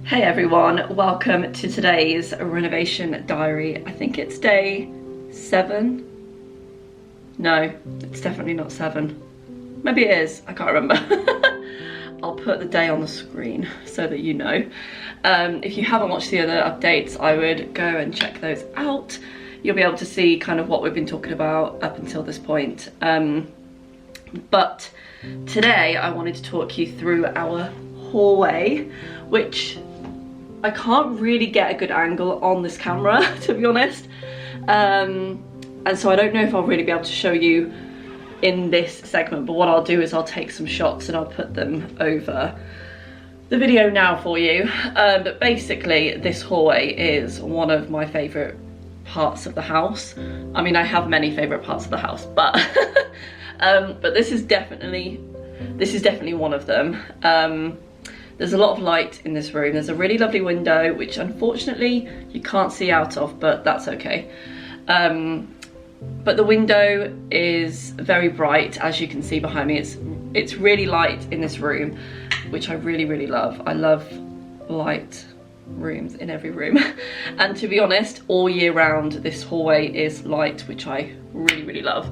Hey everyone, welcome to today's renovation diary. I think it's day 7. No, it's definitely not 7. Maybe it is, I can't remember. I'll put the day on the screen so that you know. If you haven't watched the other updates, I would go and check those out. You'll be able to see kind of what we've been talking about up until this point. But today I wanted to talk you through our hallway, which I can't really get a good angle on this camera, to be honest. And so I don't know if I'll really be able to show you in this segment, but what I'll do is I'll take some shots and I'll put them over the video now for you. But basically this hallway is one of my favourite parts of the house. I mean, I have many favourite parts of the house, but but this is definitely one of them. There's a lot of light in this room. There's a really lovely window, which unfortunately you can't see out of, but that's okay. But the window is very bright, as you can see behind me. It's really light in this room, which I really love. I love light rooms in every room. And to be honest, all year round this hallway is light, which I really love.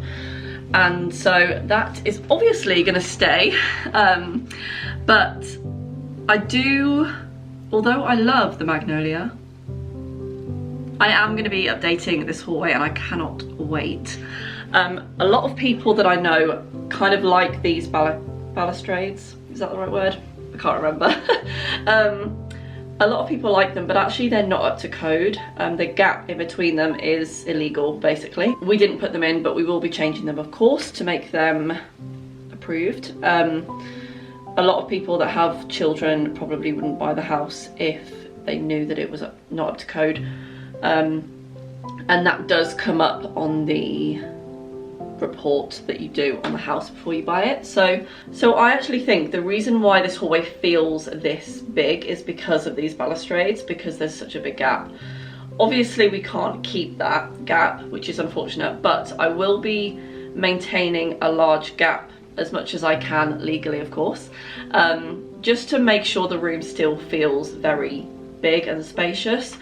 And so that is obviously gonna stay. But I do, although I love the magnolia, I am going to be updating this hallway and I cannot wait. A lot of people that I know kind of like these balustrades. Is that the right word? I can't remember. A lot of people like them, but actually they're not up to code. The gap in between them is illegal, basically. We didn't put them in, but we will be changing them, of course, to make them approved. A lot of people that have children probably wouldn't buy the house if they knew that it was not up to code. And that does come up on the report that you do on the house before you buy it. So I actually think the reason why this hallway feels this big is because of these balustrades, because there's such a big gap. Obviously we can't keep that gap, which is unfortunate, but I will be maintaining a large gap as much as I can legally, of course, just to make sure the room still feels very big and spacious.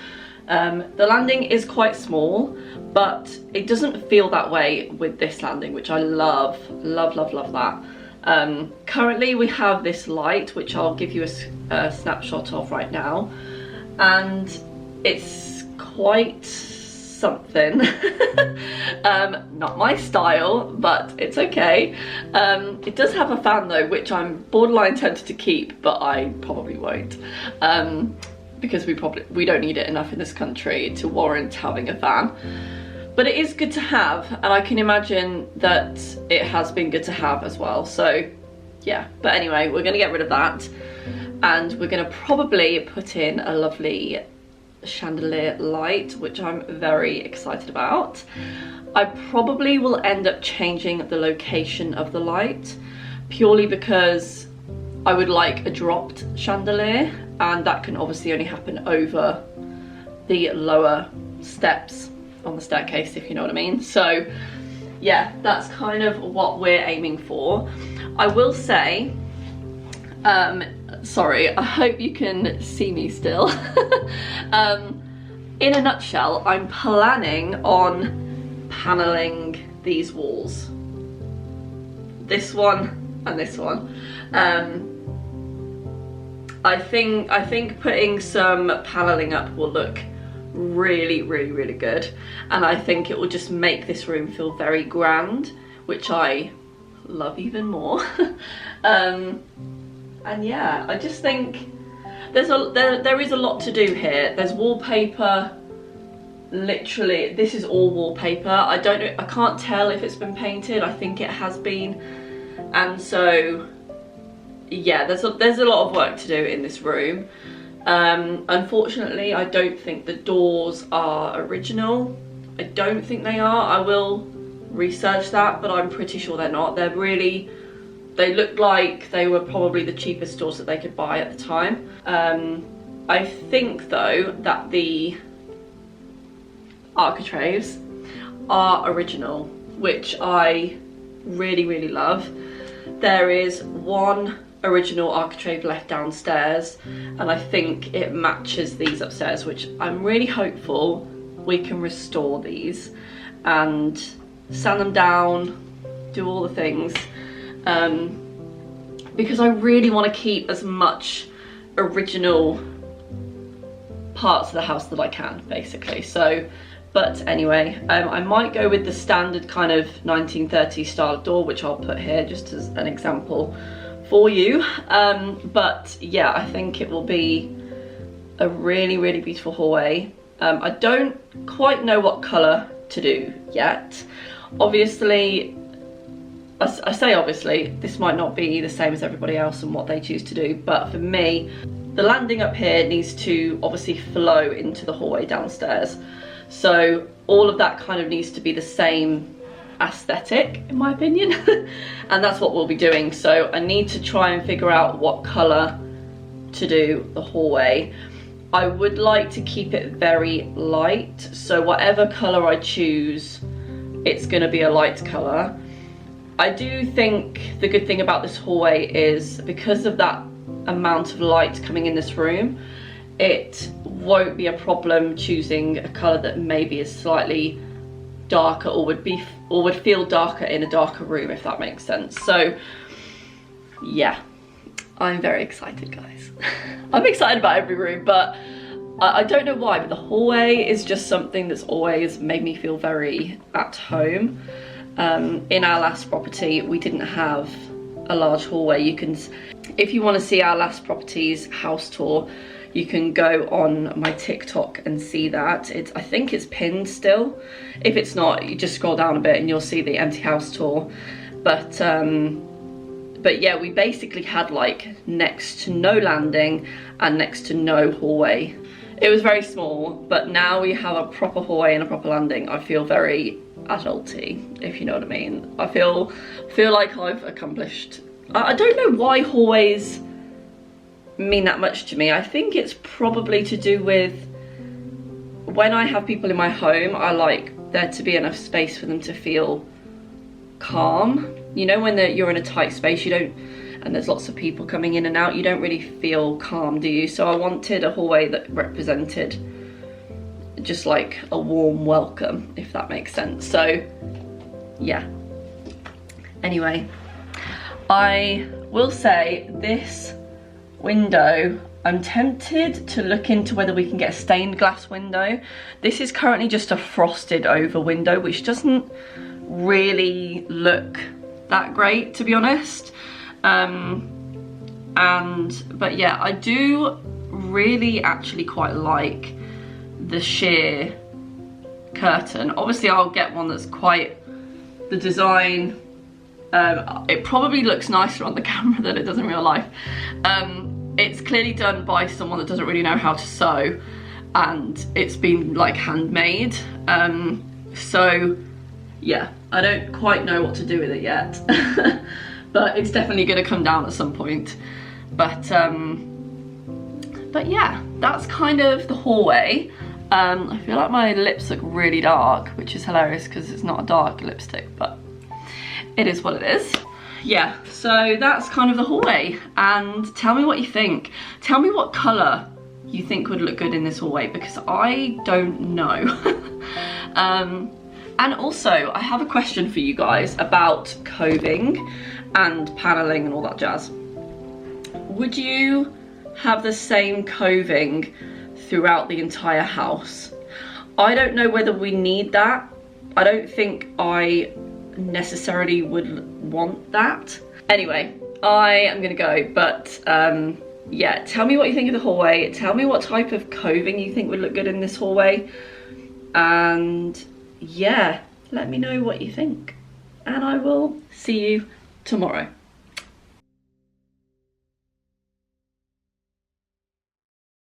The landing is quite small, but it doesn't feel that way with this landing, which I love that. Currently we have this light, which I'll give you a snapshot of right now, and it's quite something. Not my style, but it's okay. It does have a fan though, which I'm borderline tempted to keep, but I probably won't. Because we don't need it enough in this country to warrant having a fan. But it is good to have, and I can imagine that it has been good to have as well. So yeah, but anyway, we're gonna get rid of that, and we're gonna probably put in a lovely chandelier light, which I'm very excited about. I probably will end up changing the location of the light, purely because I would like a dropped chandelier, and that can obviously only happen over the lower steps on the staircase, if you know what I mean. So yeah, that's kind of what we're aiming for. I will say, sorry, I hope you can see me still. In a nutshell, I'm planning on paneling these walls. This one and this one. I think putting some paneling up will look really good, and I think it will just make this room feel very grand, which I love even more. And yeah, I just think there is a lot to do here. There's wallpaper. Literally, this is all wallpaper. I don't know, I can't tell if it's been painted. I think it has been, and so yeah, there's a lot of work to do in this room. Unfortunately, I don't think the doors are original. I don't think they are. I will research that, but I'm pretty sure they're not. They look like they were probably the cheapest doors that they could buy at the time. I think though that the architraves are original, which I really love. There is one original architrave left downstairs, and I think it matches these upstairs, which I'm really hopeful we can restore these and sand them down, do all the things, because I really want to keep as much original parts of the house that I can, basically. So, but anyway, I might go with the standard kind of 1930s style door, which I'll put here just as an example for you. But yeah, I think it will be a really, really beautiful hallway. I don't quite know what colour to do yet. Obviously, I say obviously, this might not be the same as everybody else and what they choose to do, but for me, the landing up here needs to obviously flow into the hallway downstairs. So all of that kind of needs to be the same aesthetic, in my opinion, and that's what we'll be doing. So I need to try and figure out what colour to do the hallway. I would like to keep it very light, so whatever colour I choose, it's going to be a light colour. I do think the good thing about this hallway is because of that amount of light coming in this room, it won't be a problem choosing a colour that maybe is slightly darker or would feel darker in a darker room, if that makes sense. So yeah, I'm very excited, guys. I'm excited about every room, but I don't know why, but the hallway is just something that's always made me feel very at home. In our last property, we didn't have a large hallway. You can, if you want to see our last property's house tour, you can go on my TikTok and see that. I think it's pinned still. If it's not, you just scroll down a bit and you'll see the empty house tour. But yeah, we basically had like next to no landing and next to no hallway. It was very small, but now we have a proper hallway and a proper landing. I feel very adulty, if you know what I mean. I feel like I've accomplished. I don't know why hallways mean that much to me. I think it's probably to do with when I have people in my home, I like there to be enough space for them to feel calm. You know, when you're in a tight space, you don't, and there's lots of people coming in and out, you don't really feel calm, do you? So I wanted a hallway that represented just like a warm welcome, if that makes sense. So yeah, anyway, I will say this window, I'm tempted to look into whether we can get a stained glass window. This is currently just a frosted over window, which doesn't really look that great, to be honest. But yeah, I do really actually quite like the sheer curtain. Obviously I'll get one that's quite the design. It probably looks nicer on the camera than it does in real life. It's clearly done by someone that doesn't really know how to sew, and it's been like handmade. So yeah, I don't quite know what to do with it yet. But it's definitely going to come down at some point. But yeah, that's kind of the hallway. I feel like my lips look really dark, which is hilarious because it's not a dark lipstick, but it is what it is. Yeah, so that's kind of the hallway, and tell me what you think. Tell me what colour you think would look good in this hallway, because I don't know. And also, I have a question for you guys about coving and panelling and all that jazz. Would you have the same coving throughout the entire house? I don't know whether we need that. I don't think I necessarily would want that. Anyway, I am gonna go, but yeah, tell me what you think of the hallway. Tell me what type of coving you think would look good in this hallway, and yeah, let me know what you think, and I will see you tomorrow.